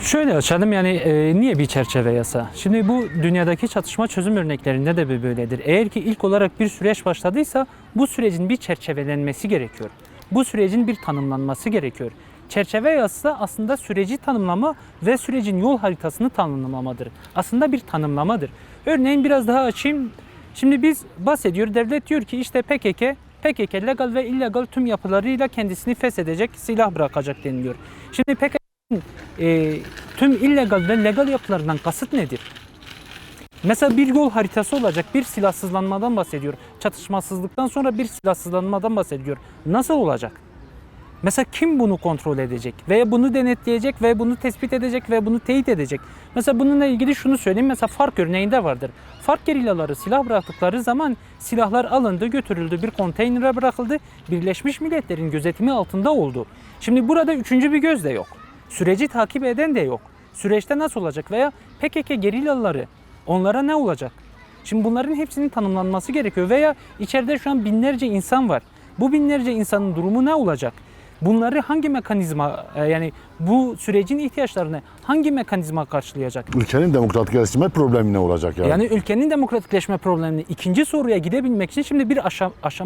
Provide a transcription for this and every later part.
Şöyle açalım yani niye bir çerçeve yasa? Şimdi bu dünyadaki çatışma çözüm örneklerinde de böyledir. Eğer ki ilk olarak bir süreç başladıysa bu sürecin bir çerçevelenmesi gerekiyor. Bu sürecin bir tanımlanması gerekiyor. Çerçeve yasası aslında süreci tanımlama ve sürecin yol haritasını tanımlamadır. Aslında bir tanımlamadır. Örneğin biraz daha açayım. Şimdi biz bahsediyor, devlet diyor ki işte PKK legal ve illegal tüm yapılarıyla kendisini feshedecek, silah bırakacak deniliyor. Şimdi PKK'nın tüm illegal ve legal yapılarından kasıt nedir? Mesela bir yol haritası olacak, bir silahsızlanmadan bahsediyor. Çatışmasızlıktan sonra bir silahsızlanmadan bahsediyor. Nasıl olacak? Mesela kim bunu kontrol edecek veya bunu denetleyecek ve bunu tespit edecek ve bunu teyit edecek? Mesela bununla ilgili şunu söyleyeyim. Mesela FARC örneğinde vardır. FARC gerillaları silah bıraktıkları zaman silahlar alındı, götürüldü, bir konteynere bırakıldı. Birleşmiş Milletler'in gözetimi altında oldu. Şimdi burada üçüncü bir göz de yok. Süreci takip eden de yok. Süreçte nasıl olacak veya PKK gerillaları onlara ne olacak? Şimdi bunların hepsinin tanımlanması gerekiyor veya içeride şu an binlerce insan var. Bu binlerce insanın durumu ne olacak? Bunları hangi mekanizma yani bu sürecin ihtiyaçlarını hangi mekanizma karşılayacak? Ülkenin demokratikleşme problemi ne olacak yani? Yani ülkenin demokratikleşme problemini ikinci soruya gidebilmek için şimdi bir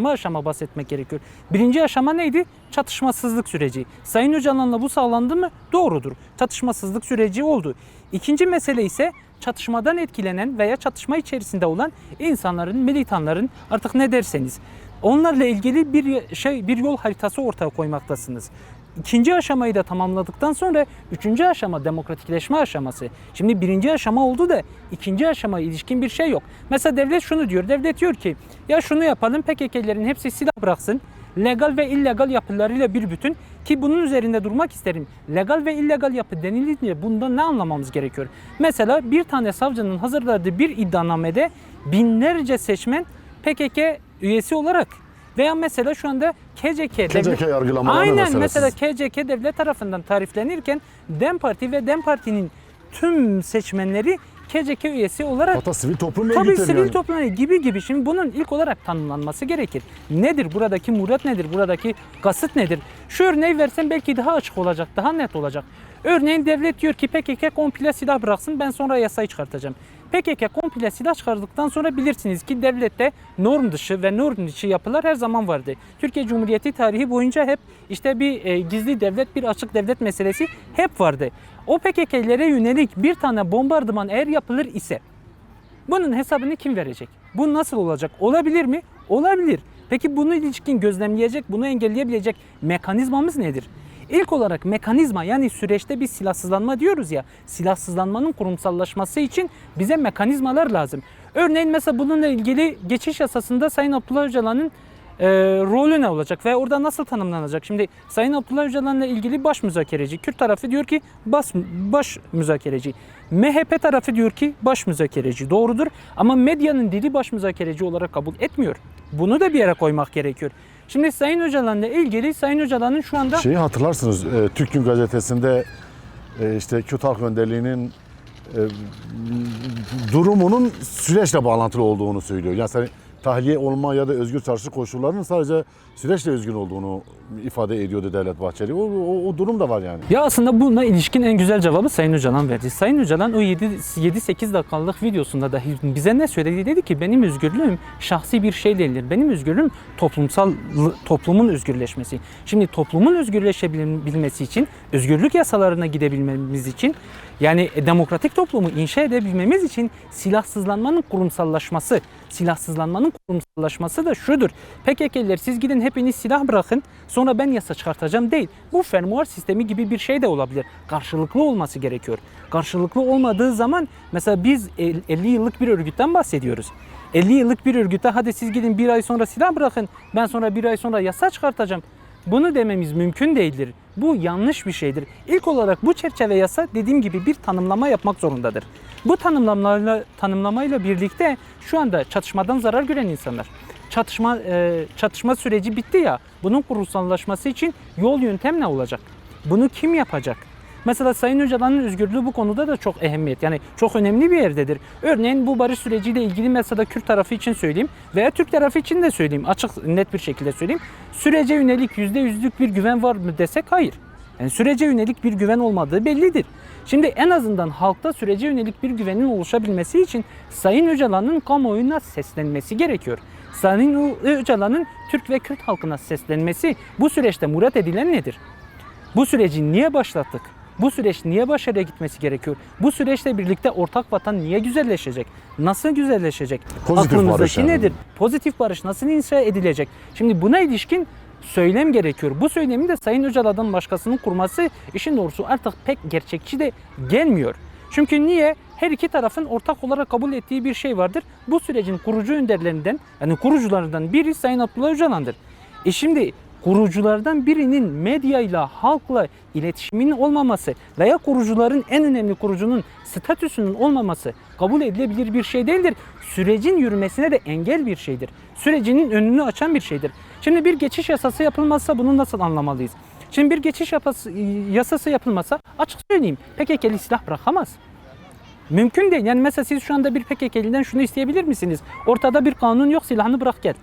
aşama bahsetmek gerekiyor. Birinci aşama neydi? Çatışmasızlık süreci. Sayın Öcalan'la bu sağlandı mı? Doğrudur. Çatışmasızlık süreci oldu. İkinci mesele ise çatışmadan etkilenen veya çatışma içerisinde olan insanların, militanların artık ne derseniz onlarla ilgili bir yol haritası ortaya koymaktasınız. İkinci aşamayı da tamamladıktan sonra üçüncü aşama demokratikleşme aşaması. Şimdi birinci aşama oldu da ikinci aşamaya ilişkin bir şey yok. Mesela devlet şunu diyor. Devlet diyor ki ya şunu yapalım, PKK'lerin hepsi silah bıraksın. Legal ve illegal yapılarıyla bir bütün, ki bunun üzerinde durmak isterim. Legal ve illegal yapı denilince bundan ne anlamamız gerekiyor? Mesela bir tane savcının hazırladığı bir iddianamede binlerce seçmen PKK üyesi olarak veya mesela şu anda KCK yargılamaları aynen mesela KCK devlet tarafından tariflenirken DEM Parti ve DEM Parti'nin tüm seçmenleri KCK üyesi olarak hatta sivil toplum tabii örgütleri sivil yani. toplum gibi. Şimdi bunun ilk olarak tanımlanması gerekir. Nedir buradaki murat, nedir buradaki kasıt nedir? Şu örneği versem belki daha açık olacak, daha net olacak. Örneğin devlet diyor ki PKK komple silah bıraksın, ben sonra yasayı çıkartacağım. PKK komple silah çıkardıktan sonra bilirsiniz ki devlette norm dışı ve norm içi yapılar her zaman vardı. Türkiye Cumhuriyeti tarihi boyunca hep işte bir gizli devlet, bir açık devlet meselesi hep vardı. O PKK'lere yönelik bir tane bombardıman eğer yapılır ise bunun hesabını kim verecek? Bu nasıl olacak? Olabilir mi? Olabilir. Peki bunu ilişkin gözlemleyecek, bunu engelleyebilecek mekanizmamız nedir? İlk olarak mekanizma, yani süreçte bir silahsızlanma diyoruz ya, silahsızlanmanın kurumsallaşması için bize mekanizmalar lazım. Örneğin mesela bununla ilgili geçiş yasasında Sayın Abdullah Öcalan'ın rolü ne olacak ve orada nasıl tanımlanacak? Şimdi Sayın Abdullah Öcalan'la ilgili baş müzakereci, Kürt tarafı diyor ki baş müzakereci, MHP tarafı diyor ki baş müzakereci, doğrudur ama medyanın dili baş müzakereci olarak kabul etmiyor. Bunu da bir yere koymak gerekiyor. Şimdi Sayın Öcalan'la ilgili Sayın Öcalan'ın şu anda... Şeyi hatırlarsınız, Türk Gün Gazetesi'nde işte Kürt Halk Önderliği'nin durumunun süreçle bağlantılı olduğunu söylüyor. Yani tahliye olma ya da özgür çarşı koşullarının sadece süreçle özgün olduğunu ifade ediyordu Devlet Bahçeli. O durum da var yani. Ya aslında buna ilişkin en güzel cevabı Sayın Öcalan verdi. Sayın Öcalan o 7-8 dakikalık videosunda dahi bize ne söyledi? Dedi ki benim özgürlüğüm şahsi bir şey değildir. Benim özgürlüğüm toplumun özgürleşmesi. Şimdi toplumun özgürleşebilmesi için, özgürlük yasalarına gidebilmemiz için, yani demokratik toplumu inşa edebilmemiz için silahsızlanmanın kurumsallaşması da şudur. PKK'liler siz gidin hepiniz silah bırakın, sonra ben yasa çıkartacağım değil. Bu fermuar sistemi gibi bir şey de olabilir. Karşılıklı olması gerekiyor. Karşılıklı olmadığı zaman mesela biz 50 yıllık bir örgütten bahsediyoruz. 50 yıllık bir örgüte hadi siz gidin bir ay sonra silah bırakın, ben sonra bir ay sonra yasa çıkartacağım. Bunu dememiz mümkün değildir. Bu yanlış bir şeydir. İlk olarak bu çerçeve yasa dediğim gibi bir tanımlama yapmak zorundadır. Bu tanımlamayla birlikte şu anda çatışmadan zarar gören insanlar, çatışma süreci bitti ya, bunun kurumsallaşması için yol yöntem ne olacak? Bunu kim yapacak? Mesela Sayın Öcalan'ın özgürlüğü bu konuda da çok ehemmiyet, yani çok önemli bir yerdedir. Örneğin bu barış süreciyle ilgili mesela Kürt tarafı için söyleyeyim veya Türk tarafı için de söyleyeyim, açık net bir şekilde söyleyeyim. Sürece yönelik %100'lük bir güven var mı desek hayır. Yani sürece yönelik bir güven olmadığı bellidir. Şimdi en azından halkta sürece yönelik bir güvenin oluşabilmesi için Sayın Öcalan'ın kamuoyuna seslenmesi gerekiyor. Sayın Öcalan'ın Türk ve Kürt halkına seslenmesi, bu süreçte murat edilen nedir? Bu süreci niye başlattık? Bu süreç niye başarıya gitmesi gerekiyor? Bu süreçle birlikte ortak vatan niye güzelleşecek? Nasıl güzelleşecek? Pozitif Aklımızdaki barış yani. nedir? Pozitif barış nasıl inşa edilecek? Şimdi buna ilişkin söylem gerekiyor. Bu söylemin de Sayın Öcalan'dan başkasının kurması işin doğrusu artık pek gerçekçi de gelmiyor. Çünkü niye? Her iki tarafın ortak olarak kabul ettiği bir şey vardır. Bu sürecin kurucu önderlerinden, yani kurucularından biri Sayın Abdullah Öcalan'dır. Şimdi kuruculardan birinin medyayla, halkla iletişimin olmaması veya kurucuların en önemli kurucunun statüsünün olmaması kabul edilebilir bir şey değildir. Sürecin yürümesine de engel bir şeydir. Sürecinin önünü açan bir şeydir. Şimdi bir geçiş yasası yapılmazsa bunu nasıl anlamalıyız? Şimdi bir geçiş yasası yapılmazsa açık söyleyeyim PKK'li silah bırakamaz. Mümkün değil. Yani mesela siz şu anda bir PKK'liden şunu isteyebilir misiniz? Ortada bir kanun yok, silahını bırak gel.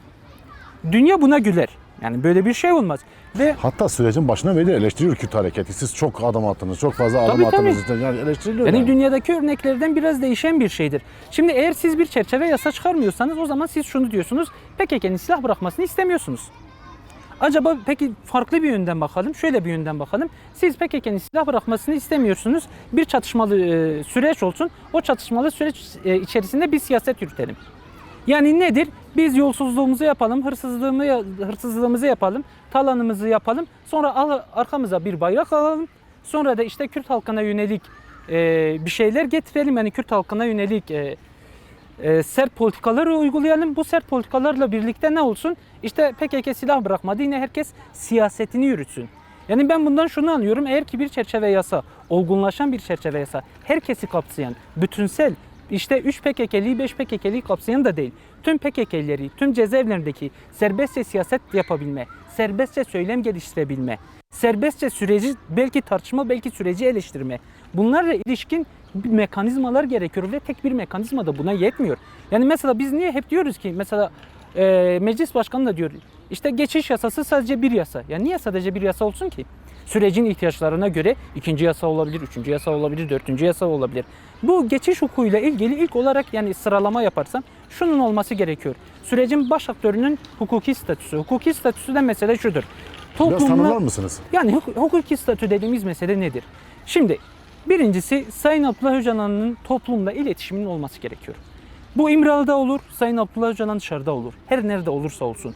Dünya buna güler. Yani böyle bir şey olmaz. Ve Hatta sürecin başına beri eleştiriyor Kürt hareketi. Siz çok adım attınız, çok fazla adım Tabii, attınız. Yani eleştiriliyor. yani yani. dünyadaki örneklerden biraz değişen bir şeydir. Şimdi eğer siz bir çerçeve yasa çıkarmıyorsanız o zaman siz şunu diyorsunuz. PKK'nin silah bırakmasını istemiyorsunuz. Acaba peki farklı bir yönden bakalım, şöyle bir yönden bakalım. Siz PKK'nin silah bırakmasını istemiyorsunuz. Bir çatışmalı süreç olsun. O çatışmalı süreç içerisinde bir siyaset yürütelim. Yani nedir? Biz yolsuzluğumuzu yapalım, hırsızlığımızı yapalım, talanımızı yapalım. Sonra arkamıza bir bayrak alalım. Sonra da işte Kürt halkına yönelik bir şeyler getirelim. Yani Kürt halkına yönelik sert politikaları uygulayalım. Bu sert politikalarla birlikte ne olsun? İşte PKK silah bırakmadı. Yine herkes siyasetini yürütsün. Yani ben bundan şunu anlıyorum. Eğer ki bir çerçeve yasa, olgunlaşan bir çerçeve yasa, herkesi kapsayan, bütünsel, işte 3 PKK'liyi 5 PKK'liyi kapsayan da değil. Tüm PKK'lileri, tüm cezaevlerindeki serbestçe siyaset yapabilme, serbestçe söylem geliştirebilme, serbestçe süreci belki tartışma, belki süreci eleştirme. Bunlarla ilişkin mekanizmalar gerekiyor ve tek bir mekanizma da buna yetmiyor. Yani mesela biz niye hep diyoruz ki mesela meclis başkanı da diyor işte geçiş yasası sadece bir yasa. Yani niye sadece bir yasa olsun ki? Sürecin ihtiyaçlarına göre ikinci yasa olabilir, üçüncü yasa olabilir, dördüncü yasa olabilir. Bu geçiş hukukuyla ilgili ilk olarak yani sıralama yaparsam şunun olması gerekiyor. Sürecin baş aktörünün hukuki statüsü. Hukuki statüsü de mesele şudur. Biraz tanımlar mısınız? Yani hukuki statü dediğimiz mesele nedir? Şimdi birincisi Sayın Abdullah Öcalan'ın toplumla iletişiminin olması gerekiyor. Bu İmralı'da olur, Sayın Abdullah Öcalan dışarıda olur. Her nerede olursa olsun.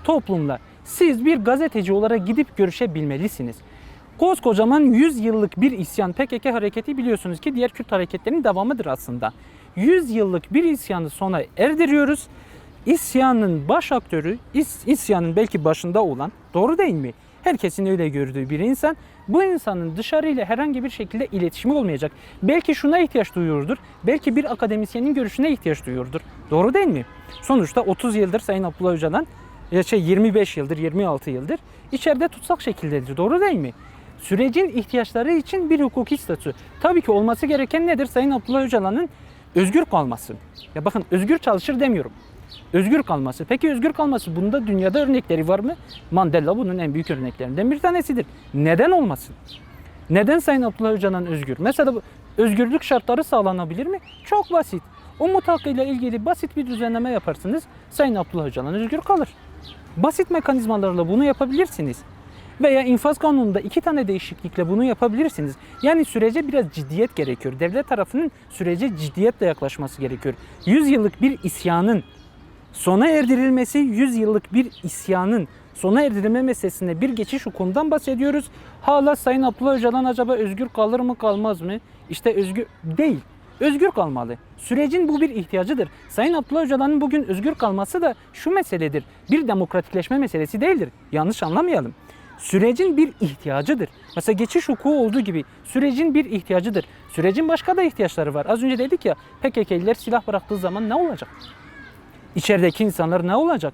Toplumla siz bir gazeteci olarak gidip görüşebilmelisiniz. Koskocaman 100 yıllık bir isyan PKK hareketi biliyorsunuz ki diğer Kürt hareketlerinin devamıdır aslında. 100 yıllık bir isyanı sona erdiriyoruz. İsyanın baş aktörü, isyanın belki başında olan, doğru değil mi? Herkesin öyle gördüğü bir insan, bu insanın dışarıyla herhangi bir şekilde iletişimi olmayacak. Belki şuna ihtiyaç duyuyordur, belki bir akademisyenin görüşüne ihtiyaç duyuyordur. Doğru değil mi? Sonuçta 30 yıldır Sayın Abdullah Öcalan, 25 yıldır, 26 yıldır içeride tutsak şekildedir. Doğru değil mi? Sürecin ihtiyaçları için bir hukuki statü. Tabii ki olması gereken nedir? Sayın Abdullah Öcalan'ın özgür kalması. Ya bakın özgür çalışır demiyorum. Özgür kalması. Peki özgür kalması bunda dünyada örnekleri var mı? Mandela bunun en büyük örneklerinden bir tanesidir. Neden olmasın? Neden Sayın Abdullah Öcalan özgür? Mesela özgürlük şartları sağlanabilir mi? Çok basit. Umut hakkıyla ilgili basit bir düzenleme yaparsınız. Sayın Abdullah Öcalan özgür kalır. Basit mekanizmalarla bunu yapabilirsiniz. Veya infaz kanununda 2 tane değişiklikle bunu yapabilirsiniz. Yani sürece biraz ciddiyet gerekiyor. Devlet tarafının sürece ciddiyetle yaklaşması gerekiyor. 100 yıllık bir isyanın sona erdirilmesi, 100 yıllık bir isyanın sona erdirilme meselesinde bir geçiş hukukundan bahsediyoruz. Hala Sayın Abdullah Öcalan acaba özgür kalır mı kalmaz mı? İşte özgür değil. Özgür kalmalı. Sürecin bu bir ihtiyacıdır. Sayın Abdullah Öcalan'ın bugün özgür kalması da şu meseledir. Bir demokratikleşme meselesi değildir. Yanlış anlamayalım. Sürecin bir ihtiyacıdır. Mesela geçiş hukuku olduğu gibi sürecin bir ihtiyacıdır. Sürecin başka da ihtiyaçları var. Az önce dedik ya PKK'liler silah bıraktığı zaman ne olacak? İçerideki insanlar ne olacak?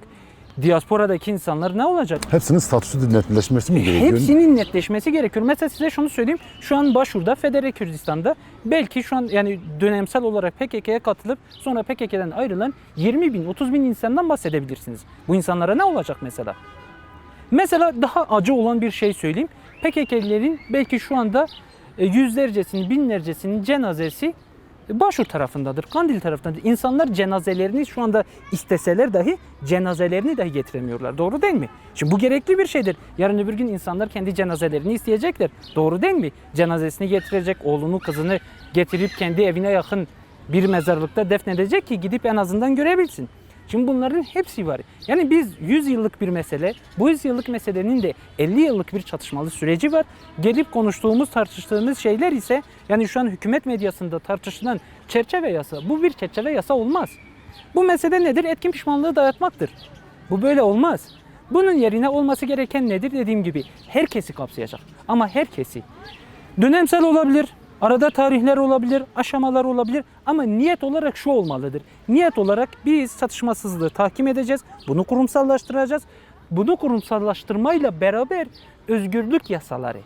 Diasporadaki insanlar ne olacak? Hepsinin statüsü netleşmesi mi gerekiyor? Hepsinin netleşmesi gerekiyor. Mesela size şunu söyleyeyim. Şu an başvurda Federe Kürdistan'da belki şu an yani dönemsel olarak PKK'ya katılıp sonra PKK'den ayrılan 20 bin, 30 bin insandan bahsedebilirsiniz. Bu insanlara ne olacak mesela? Mesela daha acı olan bir şey söyleyeyim. PKK'lilerin belki şu anda yüzlercesinin, binlercesinin cenazesi Başur tarafındadır, Kandil tarafındadır. İnsanlar cenazelerini şu anda isteseler dahi cenazelerini dahi getiremiyorlar. Doğru değil mi? Şimdi bu gerekli bir şeydir. Yarın öbür gün insanlar kendi cenazelerini isteyecekler. Doğru değil mi? Cenazesini getirecek, oğlunu, kızını getirip kendi evine yakın bir mezarlıkta defnedecek ki gidip en azından görebilsin. Şimdi bunların hepsi var. Yani biz 100 yıllık bir mesele, bu 100 yıllık meselenin de 50 yıllık bir çatışmalı süreci var. Gelip konuştuğumuz, tartıştığımız şeyler ise yani şu an hükümet medyasında tartışılan çerçeve yasa. Bu bir çerçeve yasa olmaz. Bu mesele nedir? Etkin pişmanlığı dayatmaktır. Bu böyle olmaz. Bunun yerine olması gereken nedir? Dediğim gibi herkesi kapsayacak. Ama herkesi. Dönemsel olabilir, arada tarihler olabilir, aşamalar olabilir ama niyet olarak şu olmalıdır. Niyet olarak biz çatışmasızlığı tahkim edeceğiz, bunu kurumsallaştıracağız. Bunu kurumsallaştırmayla beraber özgürlük yasaları,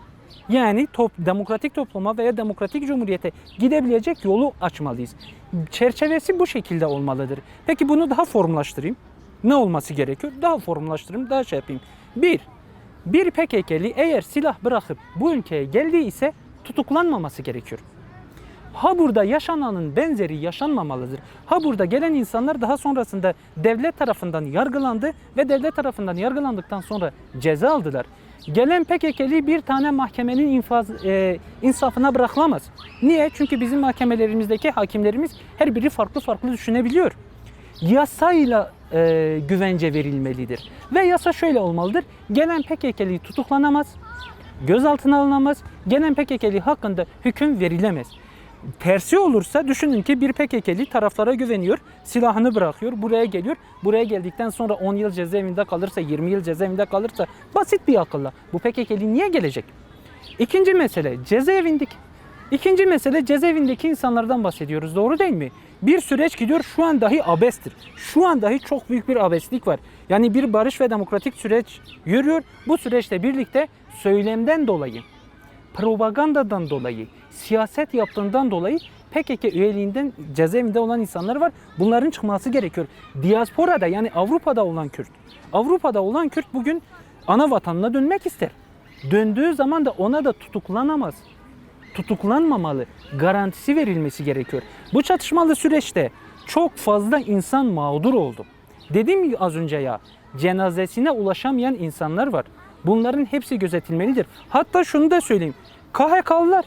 yani demokratik topluma veya demokratik cumhuriyete gidebilecek yolu açmalıyız. Çerçevesi bu şekilde olmalıdır. Peki bunu daha formlaştırayım. Ne olması gerekiyor? Daha formlaştırayım, daha şey yapayım. Bir PKK'li eğer silah bırakıp bu ülkeye geldiyse tutuklanmaması gerekiyor. Ha burada yaşananın benzeri yaşanmamalıdır. Ha burada gelen insanlar daha sonrasında devlet tarafından yargılandı ve devlet tarafından yargılandıktan sonra ceza aldılar. Gelen PKK'li bir tane mahkemenin insafına bırakılamaz. Niye? Çünkü bizim mahkemelerimizdeki hakimlerimiz her biri farklı düşünebiliyor. Yasayla güvence verilmelidir. Ve yasa şöyle olmalıdır. Gelen PKK'li tutuklanamaz, gözaltına alınamaz, gelen PKK'li hakkında hüküm verilemez. Tersi olursa düşünün ki bir PKK'li taraflara güveniyor, silahını bırakıyor, buraya geliyor. Buraya geldikten sonra 10 yıl cezaevinde kalırsa, 20 yıl cezaevinde kalırsa basit bir akılla bu PKK'li niye gelecek? İkinci mesele cezaevindeki insanlardan bahsediyoruz. Doğru değil mi? Bir süreç gidiyor, şu an dahi abestir. Şu an dahi çok büyük bir abeslik var. Yani bir barış ve demokratik süreç yürüyor. Bu süreçle birlikte söylemden dolayı, propagandadan dolayı, siyaset yaptığından dolayı PKK üyeliğinden cezaevinde olan insanlar var. Bunların çıkması gerekiyor. Diasporada yani Avrupa'da olan Kürt bugün ana vatanına dönmek ister. Döndüğü zaman da ona da tutuklanamaz. Tutuklanmamalı, garantisi verilmesi gerekiyor. Bu çatışmalı süreçte çok fazla insan mağdur oldu. Dediğim gibi az önce ya, cenazesine ulaşamayan insanlar var. Bunların hepsi gözetilmelidir. Hatta şunu da söyleyeyim. KHK'lılar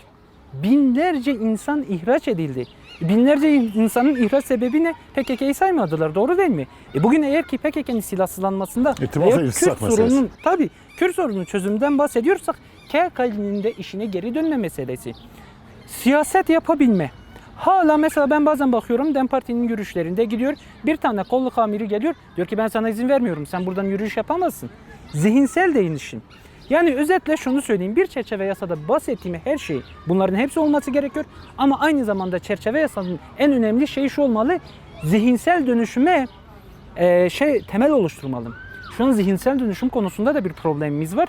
binlerce insan ihraç edildi. Binlerce insanın ihraç sebebi ne? PKK'yı saymadılar. Doğru değil mi? Bugün eğer ki PKK'nın silahsızlanmasında Kürt sorunun çözümünden bahsediyorsak KHK'nın de işine geri dönme meselesi. Siyaset yapabilme. Hala mesela ben bazen bakıyorum DEM Parti'nin yürüyüşlerinde gidiyor. Bir tane kolluk amiri geliyor. Diyor ki ben sana izin vermiyorum. Sen buradan yürüyüş yapamazsın. Zihinsel değişim. Yani özetle şunu söyleyeyim. Bir çerçeve yasada bahsettiğim her şey, bunların hepsi olması gerekiyor. Ama aynı zamanda çerçeve yasanın en önemli şeyi şu olmalı. Zihinsel dönüşüme temel oluşturmalı. Şu an zihinsel dönüşüm konusunda da bir problemimiz var.